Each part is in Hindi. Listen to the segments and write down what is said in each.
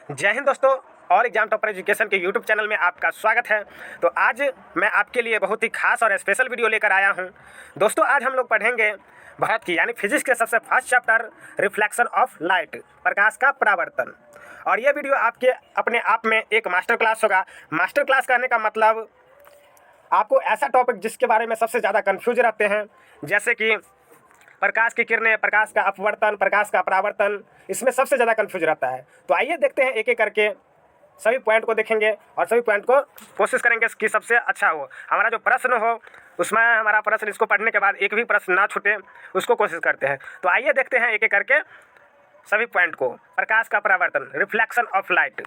जय हिंद दोस्तों, और एग्जाम टॉपर एजुकेशन के यूट्यूब चैनल में आपका स्वागत है। तो आज मैं आपके लिए बहुत ही खास और स्पेशल वीडियो लेकर आया हूं। दोस्तों आज हम लोग पढ़ेंगे भारत की यानी फिजिक्स के सबसे first chapter reflection of light, प्रकाश का परावर्तन। और ये वीडियो आपके अपने आप में एक मास्टर क्लास होगा। मास्टर क्लास कहने का मतलब आपको ऐसा टॉपिक जिसके बारे में सबसे ज़्यादा कन्फ्यूज रहते हैं, जैसे कि प्रकाश की किरणें, प्रकाश का अपवर्तन, प्रकाश का परावर्तन, इसमें सबसे ज़्यादा कन्फ्यूज रहता है। तो आइए देखते हैं, एक एक करके सभी पॉइंट को देखेंगे और सभी पॉइंट को कोशिश करेंगे कि सबसे अच्छा हो। हमारा जो प्रश्न हो उसमें हमारा प्रश्न इसको पढ़ने के बाद एक भी प्रश्न ना छूटे, उसको कोशिश करते हैं। तो आइए देखते हैं एक एक करके सभी पॉइंट को। प्रकाश का परावर्तन, रिफ्लेक्शन ऑफ लाइट।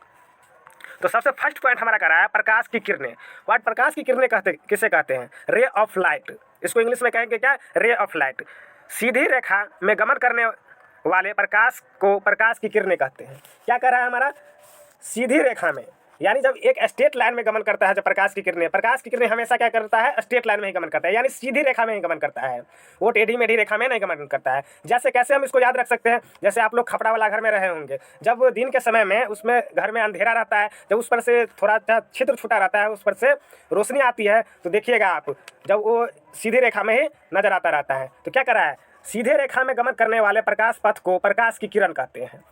तो सबसे फर्स्ट पॉइंट हमारा करा है प्रकाश की किरणें। वाट प्रकाश की किरणें किसे कहते हैं? Ray of light. इसको इंग्लिश में कहेंगे क्या? Ray of light. सीधी रेखा में गमन करने वाले प्रकाश को प्रकाश की किरणें कहते हैं। क्या कर रहा है हमारा? सीधी रेखा में, यानी जब एक स्ट्रेट लाइन में गमन करता है जब प्रकाश की किरणें हमेशा क्या करता है? स्ट्रेट लाइन में ही गमन करता है, यानी सीधी रेखा में ही गमन करता है। वो टेढ़ी मेढ़ी रेखा में नहीं गमन करता है। जैसे कैसे हम इसको याद रख सकते हैं? जैसे आप लोग खपड़ा वाला घर में रहे होंगे, जब दिन के समय में उसमें घर में अंधेरा रहता है, जब उस पर से थोड़ा छिद्र छूटा रहता है, उस पर से रोशनी आती है, तो देखिएगा आप, जब वो सीधी रेखा में ही नजर आता रहता है। तो क्या कर रहा है? सीधे रेखा में गमन करने वाले प्रकाश पथ को प्रकाश की किरण कहते हैं।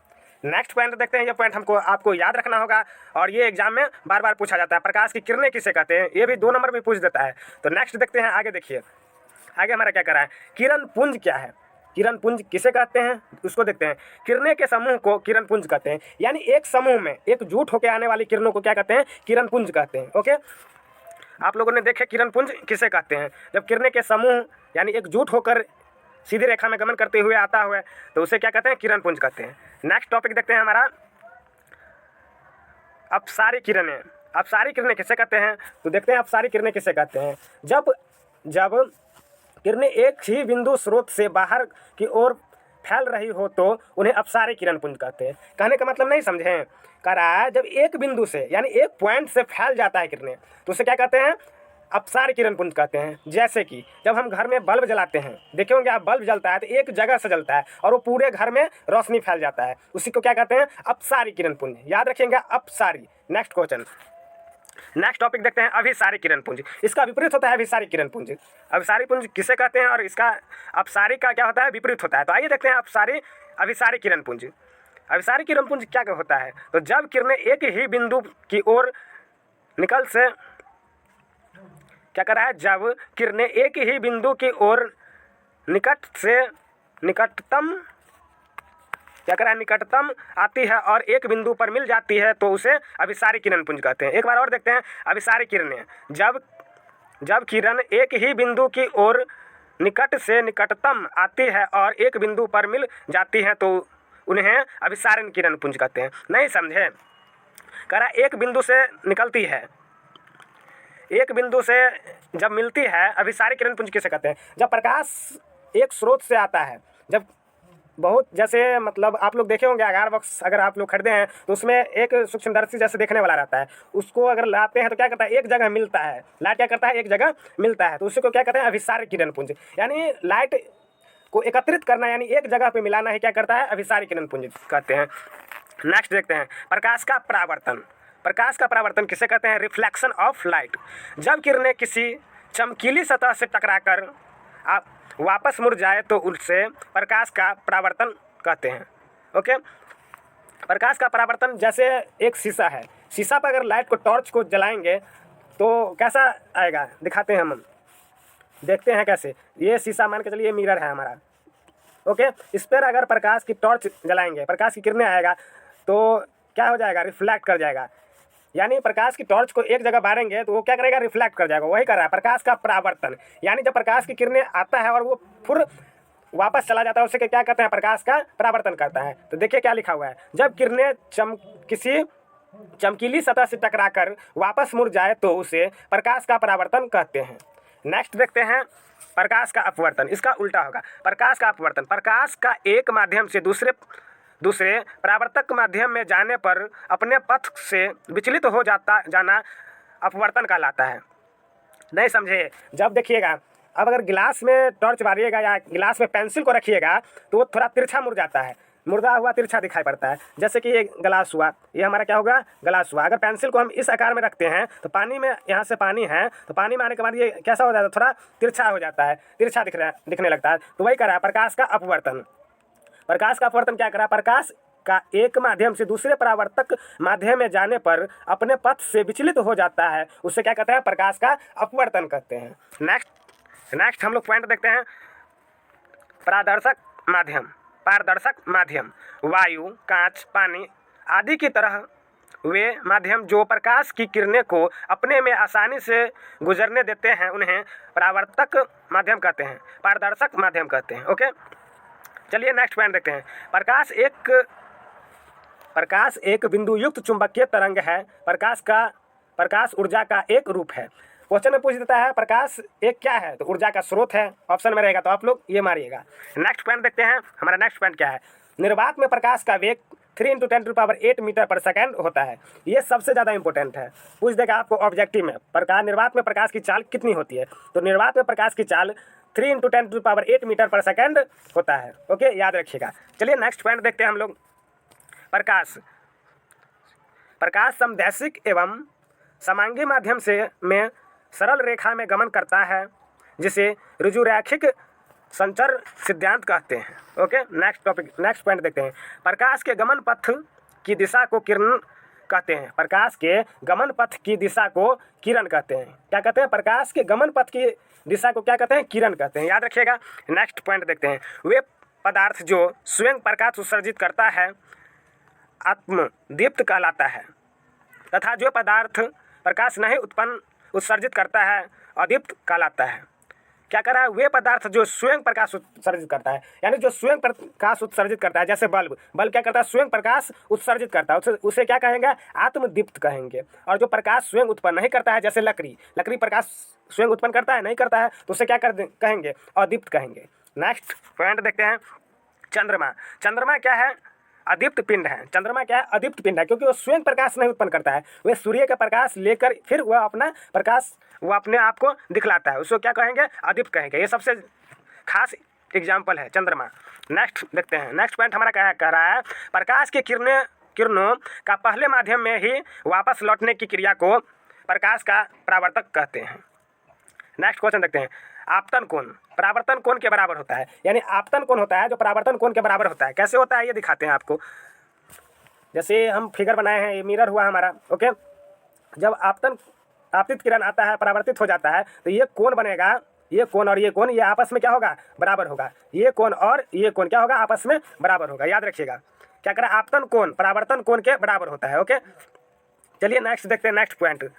नेक्स्ट पॉइंट देखते हैं। ये पॉइंट हमको आपको याद रखना होगा और ये एग्जाम में बार बार पूछा जाता है। प्रकाश की किरणें किसे कहते हैं? ये भी 2 नंबर में पूछ देता है। तो नेक्स्ट देखते हैं, आगे देखिए। आगे हमारा क्या करा है? किरण पुंज क्या है? किरण पुंज किसे कहते हैं उसको देखते हैं। किरणें के समूह को किरण पुंज कहते हैं, यानी एक समूह में एकजुट होकर आने वाली किरणों को क्या कहते हैं? किरण पुंज कहते हैं। ओके, आप लोगों ने देखे किरण पुंज किसे कहते हैं? जब किरणें के समूह यानी एकजुट होकर सीधी रेखा में गमन करते हुए आता हुआ, तो उसे क्या कहते हैं? किरण पुंज कहते हैं। नेक्स्ट टॉपिक देखते हैं हमारा अपसारी किरणें। अपसारी किरणें किसे कहते हैं? तो देखते हैं अपसारी किरणें किसे कहते हैं। जब जब किरणें एक ही बिंदु स्रोत से बाहर की ओर फैल रही हो तो उन्हें अपसारी किरण पुंज कहते हैं। कहने का मतलब नहीं समझे? कह रहा है जब एक बिंदु से यानी एक पॉइंट से फैल जाता है किरणें, तो उसे क्या कहते हैं? अपसारी किरण पुंज कहते हैं। जैसे कि जब हम घर में बल्ब जलाते हैं, देखे होंगे आप, बल्ब जलता है तो एक जगह से जलता है और वो पूरे घर में रोशनी फैल जाता है, उसी को क्या कहते हैं? अपसारी किरण पुंज। याद रखेंगे, अपसारी। नेक्स्ट क्वेश्चन, नेक्स्ट टॉपिक देखते हैं अभिसारी किरण पुंज। इसका विपरीत होता है अभिसारी किरण पुंज। अभिसारी पुंज किसे कहते हैं और इसका अपसारी का क्या होता है? विपरीत होता है। तो आइए देखते हैं अभिसारी किरण पुंज। अभिसारी किरण पुंज क्या होता है? तो जब किरणें एक ही बिंदु की ओर निकल से क्या कर रहा है? जब किरणें एक ही बिंदु की ओर निकट से निकटतम क्या कर रहा है? निकटतम आती है और एक बिंदु पर मिल जाती है, तो उसे अभिसारी किरण पुंज कहते हैं। एक बार और देखते हैं अभिसारी किरणें। जब किरण एक ही बिंदु की ओर निकट से निकटतम आती है और एक बिंदु पर मिल जाती है, तो उन्हें अभिसारण किरण पुंज कहते हैं। नहीं समझे? कह रहा एक बिंदु से निकलती है, एक बिंदु से जब मिलती है, अभिसारी किरण पुंज किसे कहते हैं? जब प्रकाश एक स्रोत से आता है, जब बहुत, जैसे मतलब आप लोग देखे होंगे आगार बॉक्स अगर आप लोग खरीदे हैं तो उसमें एक सूक्ष्मदर्शी जैसे देखने वाला रहता है, उसको अगर लाते हैं तो क्या करता है? एक जगह मिलता है, लाइट क्या करता है? एक जगह मिलता है, तो उसी को क्या कहते हैं? अभिसारी किरण पुंज। यानी लाइट को एकत्रित करना यानी एक जगह पे मिलाना ही क्या करता है? अभिसारी किरण पुंज कहते हैं। नेक्स्ट देखते हैं प्रकाश का परावर्तन। प्रकाश का परावर्तन किसे कहते हैं? Reflection of light. जब किरणें किसी चमकीली सतह से टकराकर वापस मुड़ जाए तो उससे प्रकाश का परावर्तन कहते हैं। ओके, प्रकाश का परावर्तन जैसे एक शीशा है, शीशा पर अगर लाइट को, टॉर्च को जलाएंगे तो कैसा आएगा? दिखाते हैं हम, देखते हैं कैसे। ये शीशा मान के चलिए मिरर है हमारा। ओके, इस पर अगर प्रकाश की टॉर्च जलाएंगे, प्रकाश की किरणें आएगा तो क्या हो जाएगा? रिफ्लेक्ट कर जाएगा। यानी प्रकाश की टॉर्च को एक जगह बारेंगे तो वो क्या करेगा? रिफ्लेक्ट कर जाएगा। वही कर रहा है प्रकाश का परावर्तन। यानी जब प्रकाश की किरणें आता है और वो फिर वापस चला जाता है, उसे क्या कहते हैं? प्रकाश का परावर्तन करता है। तो देखिए क्या लिखा हुआ है, जब किरणें किसी चमकीली सतह से टकराकर वापस मुड़ जाए तो उसे प्रकाश का परावर्तन कहते हैं। नेक्स्ट देखते हैं प्रकाश का अपवर्तन। इसका उल्टा होगा प्रकाश का अपवर्तन। प्रकाश का एक माध्यम से दूसरे परावर्तक माध्यम में जाने पर अपने पथ से विचलित हो जाना अपवर्तन कहलाता है। नहीं समझे? जब देखिएगा, अब अगर गिलास में टॉर्च मारिएगा या गिलास में पेंसिल को रखिएगा तो वो थोड़ा तिरछा मुड़ जाता है, मुर्दा हुआ, तिरछा दिखाई पड़ता है। जैसे कि ये गिलास हुआ, ये हमारा क्या होगा, गिलास हुआ। अगर पेंसिल को हम इस आकार में रखते हैं तो पानी में, यहाँ से पानी है तो पानी में आने के बाद ये कैसा हो जाता है, थोड़ा तिरछा हो जाता है, तिरछा दिखने लगता है। तो वही कह रहा है प्रकाश का अपवर्तन। प्रकाश का अपवर्तन क्या करा, प्रकाश का एक माध्यम से दूसरे परावर्तक माध्यम में जाने पर अपने पथ से विचलित हो जाता है, उससे क्या कहते हैं, प्रकाश का अपवर्तन कहते हैं। नेक्स्ट हम लोग पॉइंट देखते हैं, पारदर्शक माध्यम। पारदर्शक माध्यम वायु, कांच, पानी आदि की तरह वे माध्यम जो प्रकाश की किरणें को अपने में आसानी से गुजरने देते हैं उन्हें परावर्तक माध्यम कहते हैं, पारदर्शक माध्यम कहते हैं। ओके, चलिए नेक्स्ट पॉइंट देखते हैं। प्रकाश एक बिंदु युक्त चुंबकीय तरंग है। प्रकाश ऊर्जा का एक रूप है। क्वेश्चन में पूछ देता है प्रकाश एक क्या है, तो ऊर्जा का स्रोत है, ऑप्शन में रहेगा, तो आप लोग ये मारिएगा। नेक्स्ट पॉइंट देखते हैं, हमारा नेक्स्ट पॉइंट क्या है, निर्वात में प्रकाश का वेग 3 × 10⁸ मीटर पर सेकेंड होता है। ये सबसे ज़्यादा इंपॉर्टेंट है, पूछ देगा आपको ऑब्जेक्टिव में, निर्वात में प्रकाश की चाल कितनी होती है, तो निर्वात में प्रकाश की चाल 3 × 10⁸ मीटर पर सेकेंड होता है। ओके, याद रखिएगा। चलिए नेक्स्ट पॉइंट देखते हैं हम लोग। प्रकाश समदैशिक एवं समांगी माध्यम से में सरल रेखा में गमन करता है, जिसे ऋजुरैखिक संचर सिद्धांत कहते हैं। ओके, नेक्स्ट पॉइंट देखते हैं। प्रकाश के गमन पथ की दिशा को किरण कहते हैं। प्रकाश के गमन पथ की दिशा को किरण कहते हैं। क्या कहते हैं, प्रकाश के गमन पथ की दिशा को क्या कहते हैं, किरण कहते हैं, याद रखिएगा। नेक्स्ट पॉइंट देखते हैं। वे पदार्थ जो स्वयं प्रकाश उत्सर्जित करता है आत्मदीप्त कहलाता है, तथा जो पदार्थ प्रकाश नहीं उत्सर्जित करता है अदीप्त कहलाता है। क्या कर रहा है, वे पदार्थ जो स्वयं प्रकाश उत्सर्जित करता है, यानी जो स्वयं प्रकाश उत्सर्जित करता है, जैसे बल्ब क्या करता है, स्वयं प्रकाश उत्सर्जित करता है, उसे क्या कहेंगे, आत्मदीप्त कहेंगे। और जो प्रकाश स्वयं उत्पन्न नहीं करता है, जैसे लकड़ी प्रकाश स्वयं उत्पन्न करता है, नहीं करता है, तो उसे क्या कहेंगे, अदीप्त कहेंगे। नेक्स्ट पॉइंट देखते हैं। चंद्रमा क्या है, अदीप्त पिंड है। चंद्रमा क्या है, अदीप्त पिंड है, क्योंकि वो स्वयं प्रकाश नहीं उत्पन्न करता है, वह सूर्य का प्रकाश लेकर फिर वह अपना प्रकाश वो अपने आप को दिखलाता है, उसको क्या कहेंगे, अदीप्त कहेंगे। ये सबसे खास एग्जाम्पल है चंद्रमा। नेक्स्ट देखते हैं। नेक्स्ट पॉइंट हमारा क्या कह रहा है, प्रकाश की किरणों का पहले माध्यम में ही वापस लौटने की क्रिया को प्रकाश का परावर्तक कहते हैं। नेक्स्ट क्वेश्चन देखते हैं। आपतन कोण परावर्तन कोण के बराबर होता है, यानी आपतन कोण होता है जो परावर्तन कोण के बराबर होता है। कैसे होता है ये दिखाते हैं आपको। जैसे हम फिगर बनाए हैं, ये मिरर हुआ हमारा। ओके, जब आपतित किरण आता है, परावर्तित हो जाता है, तो ये कोण बनेगा, ये कोण और ये कोण, ये आपस में क्या होगा, बराबर होगा। ये कोण और ये कोण क्या होगा, आपस में बराबर होगा, याद रखिएगा। क्या करें, आपतन कोण परावर्तन कोण के बराबर होता है। ओके, चलिए नेक्स्ट देखते हैं। नेक्स्ट पॉइंट,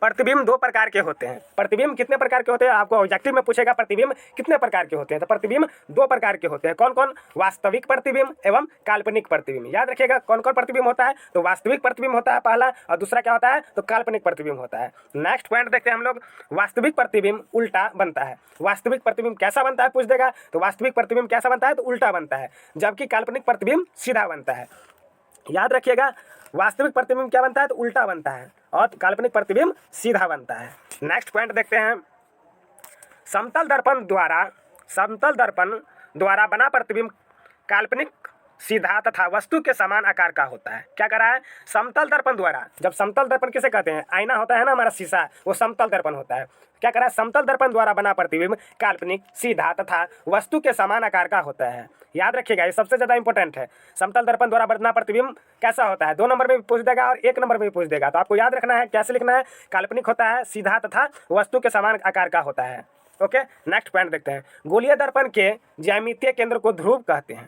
प्रतिबिंब 2 प्रकार के होते हैं। प्रतिबिंब कितने प्रकार के होते हैं, आपको ऑब्जेक्टिव में पूछेगा प्रतिबिंब कितने प्रकार के होते हैं, तो प्रतिबिंब 2 प्रकार के होते हैं। कौन कौन, वास्तविक प्रतिबिंब एवं काल्पनिक प्रतिबिंब। याद रखिएगा कौन कौन प्रतिबिंब होता है, तो वास्तविक प्रतिबिंब होता है पहला, और दूसरा क्या होता है, तो काल्पनिक प्रतिबिंब होता है। नेक्स्ट पॉइंट देखते हैं हम लोग। वास्तविक प्रतिबिंब उल्टा बनता है। वास्तविक प्रतिबिंब कैसा बनता है पूछ देगा, तो वास्तविक प्रतिबिंब कैसा बनता है, तो उल्टा बनता है, जबकि काल्पनिक प्रतिबिंब सीधा बनता है। याद रखिएगा, वास्तविक प्रतिबिंब क्या बनता है, तो उल्टा बनता है, और काल्पनिक प्रतिबिंब सीधा बनता है। नेक्स्ट पॉइंट देखते हैं। समतल दर्पण द्वारा बना प्रतिबिंब काल्पनिक, सीधा तथा वस्तु के समान आकार का होता है। क्या करा है, समतल दर्पण द्वारा। जब समतल दर्पण किसे कहते हैं, आईना होता है ना हमारा शीशा, वो समतल दर्पण होता है। क्या करा है, समतल दर्पण द्वारा बना प्रतिबिंब काल्पनिक, सीधा तथा वस्तु के समान आकार का होता है। याद रखिएगा, ये सबसे ज़्यादा इंपॉर्टेंट है। समतल दर्पण द्वारा बना प्रतिबिंब कैसा होता है, 2 नंबर में भी पूछ देगा और 1 नंबर में भी पूछ देगा, तो आपको याद रखना है कैसे लिखना है। काल्पनिक होता है, सीधा तथा वस्तु के समान आकार का होता है। ओके, नेक्स्ट पॉइंट देखते हैं। गोलीय दर्पण के ज्यामितीय केंद्र को ध्रुव कहते हैं।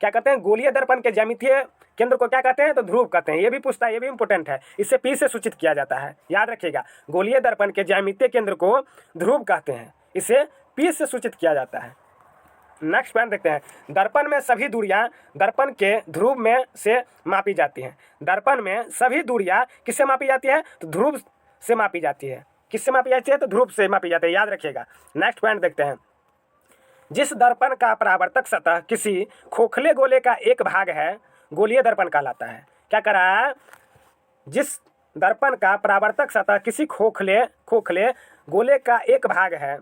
क्या कहते हैं, गोलीय दर्पण के ज्यामितीय केंद्र को क्या कहते हैं, तो ध्रुव कहते हैं। ये भी पूछता है, ये भी इंपॉर्टेंट है, इससे P से सूचित किया जाता है। याद रखिएगा, गोलीय दर्पण के ज्यामितीय केंद्र को ध्रुव कहते हैं, इसे P से सूचित किया जाता है। नेक्स्ट पॉइंट देखते हैं। दर्पण में सभी दूरियां दर्पण के ध्रुव में से मापी जाती हैं। दर्पण में सभी दूरियां किससे मापी जाती है, तो ध्रुव से मापी जाती है। किससे मापी जाती है, तो ध्रुव से मापी जाती है, याद रखिएगा। नेक्स्ट पॉइंट देखते हैं। जिस दर्पण का परावर्तक सतह किसी खोखले गोले का एक भाग है, गोलीय दर्पण कहलाता है। क्या करा है, जिस दर्पण का परावर्तक सतह किसी खोखले गोले का एक भाग है,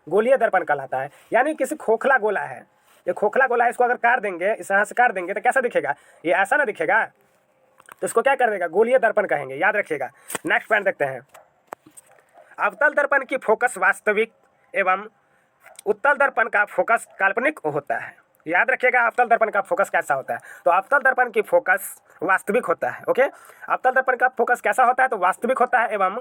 गोलीय दर्पण कहलाता है। यानी किसी खोखला गोला है, ये खोखला गोला है, इसको अगर काट देंगे, इस तरह से काट देंगे तो कैसा दिखेगा, ये ऐसा ना दिखेगा, तो इसको क्या कर देगा, गोलीय दर्पण कहेंगे, याद रखिएगा। नेक्स्ट पॉइंट देखते हैं, अवतल दर्पण की फोकस वास्तविक एवं उत्तल दर्पण का फोकस काल्पनिक होता है। याद रखिएगा अवतल दर्पण का फोकस कैसा होता है, तो अवतल दर्पण की फोकस वास्तविक होता है। ओके, अवतल दर्पण का फोकस कैसा होता है, तो वास्तविक होता है, एवं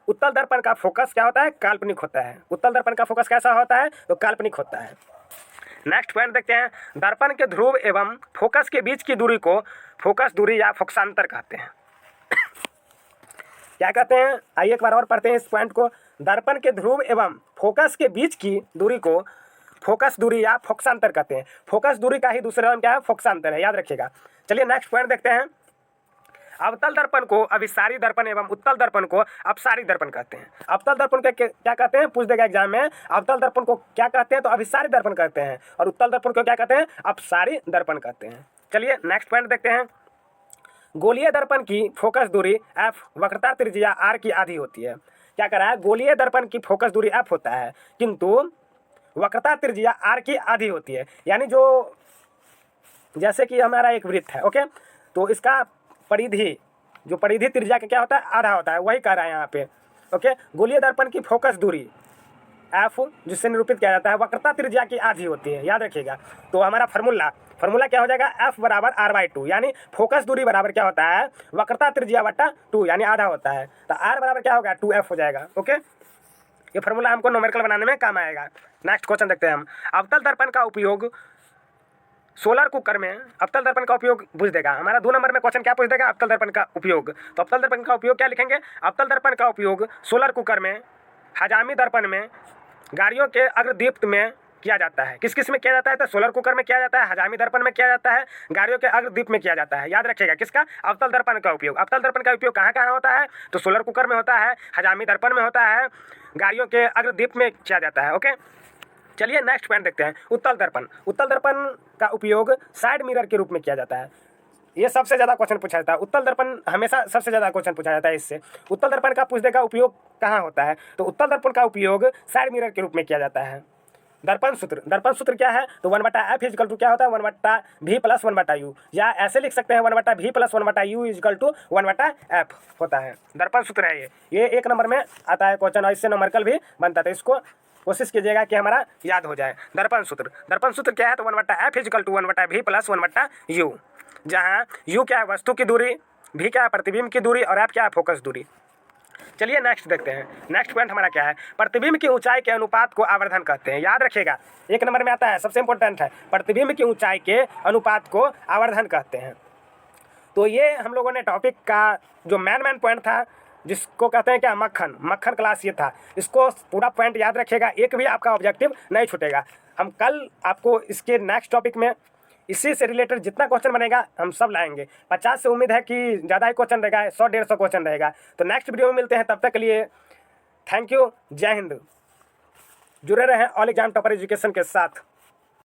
उत्तल दर्पण का फोकस क्या होता है, काल्पनिक होता है। उत्तल दर्पण का फोकस कैसा होता है, तो काल्पनिक होता है। नेक्स्ट पॉइंट देखते हैं, दर्पण के ध्रुव एवं फोकस के बीच की दूरी को फोकस दूरी या फोकसांतर कहते हैं। क्या कहते हैं, आइए एक बार और पढ़ते हैं इस पॉइंट को। दर्पण के ध्रुव एवं फोकस के बीच की दूरी को फोकस दूरी या फोकसांतर कहते हैं। फोकस दूरी का ही दूसरा नाम क्या है, फोकसांतर है, याद रखिएगा। चलिए नेक्स्ट पॉइंट देखते हैं, अवतल दर्पण को अभिसारी दर्पण एवं उत्तल दर्पण को अपसारी दर्पण कहते हैं। अवतल दर्पण को क्या कहते हैं, पूछ देगा एग्जाम में, अवतल दर्पण को क्या कहते हैं, तो अभिसारी दर्पण कहते हैं, और उत्तल दर्पण को क्या कहते हैं, अपसारी दर्पण कहते हैं। चलिए नेक्स्ट पॉइंट देखते हैं, गोलीय दर्पण की फोकस दूरी f वक्रता त्रिज्या r की आधी होती है। क्या करा है, गोलीय दर्पण की फोकस दूरी f होता है, किंतु वक्रता त्रिज्या r की आधी होती है। यानी जो जैसे कि हमारा एक वृत्त है, ओके, तो इसका परिधि, जो परिधि त्रिज्या का क्या होता है, आधा होता है, वही कह रहा है यहाँ पे। ओके, गोलीय दर्पण की फोकस दूरी f जिससे निरूपित किया जाता है वक्रता त्रिज्या की आधी होती है, याद रखिएगा। तो हमारा फार्मूला क्या हो जाएगा, f बराबर r/2, यानी फोकस दूरी बराबर क्या होता है, वक्रता त्रिज्या बटा 2, यानी आधा होता है, तो r बराबर क्या होगा, 2f हो जाएगा। ओके, ये फार्मूला हमको न्यूमेरिकल बनाने में काम आएगा। नेक्स्ट क्वेश्चन देखते हैं हम, अवतल दर्पण का उपयोग सोलर कुकर में, अवतल दर्पण का उपयोग पूछ देगा हमारा 2 नंबर में क्वेश्चन, क्या पूछ देगा, अवतल दर्पण का उपयोग। तो अवतल दर्पण का उपयोग क्या लिखेंगे, अवतल दर्पण का उपयोग सोलर कुकर में, हजामी दर्पण में, गाड़ियों के अग्रदीप्त में किया जाता है। किस किस में किया जाता है, तो सोलर कुकर में किया जाता है, हजामी दर्पण में किया जाता है, गाड़ियों के अग्रदीप में किया जाता है। याद रखिएगा किसका, अवतल दर्पण का उपयोग। अवतल दर्पण का उपयोग कहाँ कहाँ होता है, तो सोलर कुकर में होता है, हजामी दर्पण में होता है, गाड़ियों के अग्रदीप में किया जाता है। ओके, चलिए नेक्स्ट पॉइंट देखते हैं, उत्तल दर्पण। उत्तल दर्पण का उपयोग साइड मिरर के रूप में किया जाता है। ये सबसे ज़्यादा क्वेश्चन पूछा जाता है, उत्तल दर्पण हमेशा सबसे ज़्यादा क्वेश्चन पूछा जाता है इससे। उत्तल दर्पण का पूछ देगा उपयोग कहाँ होता है, तो उत्तल दर्पण का उपयोग साइड मिरर के रूप में किया जाता है। दर्पण सूत्र क्या है, तो 1/f इजकल टू क्या होता है, 1/v + 1/u, या ऐसे लिख सकते हैं 1/v + 1/u is equal to 1/f होता है। दर्पण सूत्र है ये 1 नंबर में आता है क्वेश्चन, और इससे न्यूमेरिकल भी बनता है, तो इसको कोशिश कीजिएगा कि हमारा याद हो जाए। दर्पण सूत्र क्या है, तो 1/f is equal to 1/v + 1/u, जहाँ u क्या है वस्तु की दूरी, v क्या है प्रतिबिंब की दूरी, और f क्या है फोकस दूरी। चलिए नेक्स्ट देखते हैं, नेक्स्ट पॉइंट हमारा क्या है, प्रतिबिंब की ऊंचाई के अनुपात को आवर्धन कहते हैं। याद रखिएगा 1 नंबर में आता है, सबसे इंपॉर्टेंट है, प्रतिबिंब की ऊंचाई के अनुपात को आवर्धन कहते हैं। तो ये हम लोगों ने टॉपिक का जो मेन पॉइंट था, जिसको कहते हैं क्या, मक्खन क्लास, ये था। इसको पूरा पॉइंट याद रखिएगा, एक भी आपका ऑब्जेक्टिव नहीं छूटेगा। हम कल आपको इसके नेक्स्ट टॉपिक में इसी से रिलेटेड जितना क्वेश्चन बनेगा हम सब लाएंगे। 50 से उम्मीद है कि ज़्यादा ही क्वेश्चन रहेगा, 100-150 क्वेश्चन रहेगा। तो नेक्स्ट वीडियो में मिलते हैं, तब तक के लिए थैंक यू, जय हिंद। जुड़े रहें ऑल एग्जाम टॉपर एजुकेशन के साथ।